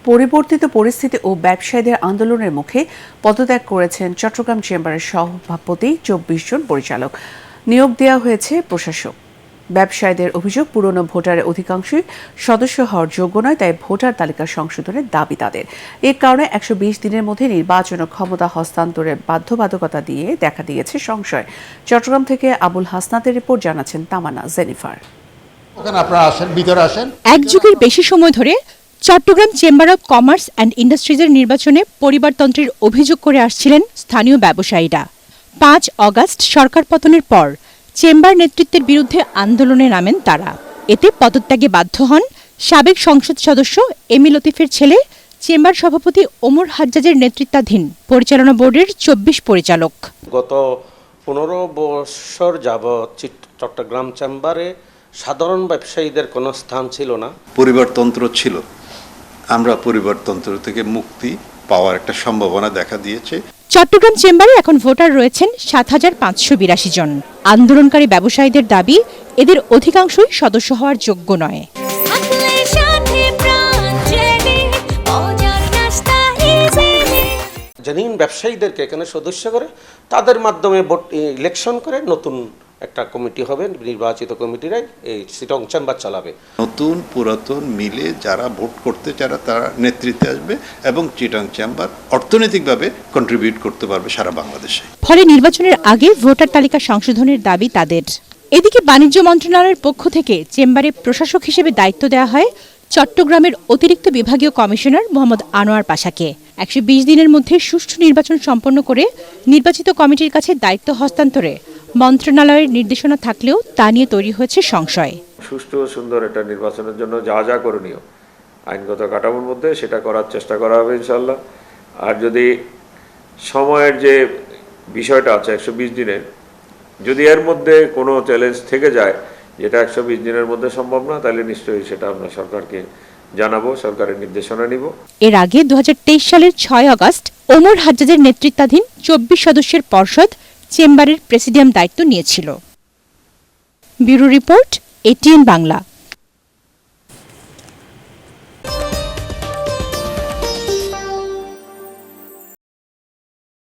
পরিবর্তিত পরিস্থিতি ও ব্যবসায়ীদের আন্দোলনের মুখে পদত্যাগ করেছেন চট্টগ্রাম চেম্বারের সভাপতি ২৪ জন পরিচালক। নিয়োগ দেওয়া হয়েছে প্রশাসক। ব্যবসায়ীদের অভিযোগ, পুরনো ভোটারের অধিকাংশই সদস্য হওয়ার যোগ্য নয়, তাই ভোটার তালিকা সংশোধনের দাবি তাদের। এর কারণে ১২০ দিনের মধ্যে নির্বাচন ও ক্ষমতা হস্তান্তরের বাধ্যবাধকতা দিয়ে দেখা দিয়েছে সংশয়। চট্টগ্রাম থেকে আবুল হাসনাতের রিপোর্ট, জানাচ্ছেন তামান্না জেনিফার। এক যুগের বেশি সময় ধরে Chittagong chamber of commerce and ইন্ডাস্ট্রিজের নির্বাচনে পরিবারতন্ত্রের অভিযোগ করে আসছিলেন স্থানীয় ব্যবসায়ীরা। ৫ অগাস্ট সরকার পতনের পর চেম্বার নেতৃত্বের বিরুদ্ধে আন্দোলনে নামেন তারা। এতে পদত্যাগে বাধ্য হন সাবেক সংসদ সদস্য এম ই লতিফের ছেলে চেম্বার সভাপতি ওমর হাজ্জাজের নেতৃত্বাধীন পরিচালনা বোর্ডের ২৪ পরিচালক। গত ১৫ বছর যাবৎ চট্টগ্রাম চেম্বারে সাধারণ ব্যবসায়ীদের কোনো স্থান ছিল না। পরিবারতন্ত্র ছিল, আমরা পরিবারতন্ত্র থেকে মুক্তি পাওয়ার একটা সম্ভাবনা দেখা দিয়েছে। চট্টগ্রাম চেম্বারে এখন ভোটার রয়েছেন ৭৫৮২ জন। আন্দোলনকারী ব্যবসায়ীদের দাবি, এদের অধিকাংশই সদস্য হওয়ার যোগ্য নয়। জেনুইন ব্যবসায়ীদেরকে এখানে সদস্য করে তাদের মাধ্যমে ভোট ইলেকশন করে নতুন একটা কমিটি হবে, নির্বাচিত কমিটিরাই এই চিটং চেম্বার চালাবে। নতুন পুরাতন মিলে যারা ভোট করতে যারা তারা নেতৃত্বে আসবে এবং চিটং চেম্বার অর্থনৈতিকভাবে কন্ট্রিবিউট করতে পারবে সারা বাংলাদেশে। ফলে নির্বাচনের আগে ভোটার তালিকা সংশোধনের দাবি তাদের। এদিকে বাণিজ্য মন্ত্রণালয়ের পক্ষ থেকে চেম্বারে প্রশাসক হিসেবে দায়িত্ব দেওয়া হয় চট্টগ্রামের অতিরিক্ত বিভাগীয় কমিশনার মোহাম্মদ আনোয়ার পাশাকে। ১২০ দিনের মধ্যে সুষ্ঠু নির্বাচন সম্পন্ন করে নির্বাচিত কমিটির কাছে দায়িত্ব হস্তান্তরে মন্ত্রণালয়ের নির্দেশনা থাকলেও তা নিয়ে তৈরি হয়েছে সংশয়। সুষ্ঠু ও সুন্দর একটা নির্বাচনের জন্য যা যা করণীয় আইনগত কাঠামোর মধ্যে সেটা করার চেষ্টা করা হবে ইনশাল্লাহ। আর যদি সময়ের যে বিষয়টা আছে ১২০ দিনের, যদি এর মধ্যে কোনো চ্যালেঞ্জ থেকে যায় যেটা ১২০ দিনের মধ্যে সম্ভব না, তাহলে নিশ্চয়ই সেটা আমরা সরকারকে জানাবো, সরকারের নির্দেশনা নিব। এর আগে ২০২৩ সালের ৬ আগস্ট ওমর হাজ্জাজের নেতৃত্বাধীন ২৪ সদস্যের পর্ষদ চেম্বারের প্রেসিডিয়াম দায়িত্ব নিয়েছিল। Bureau report, ATN Bangla.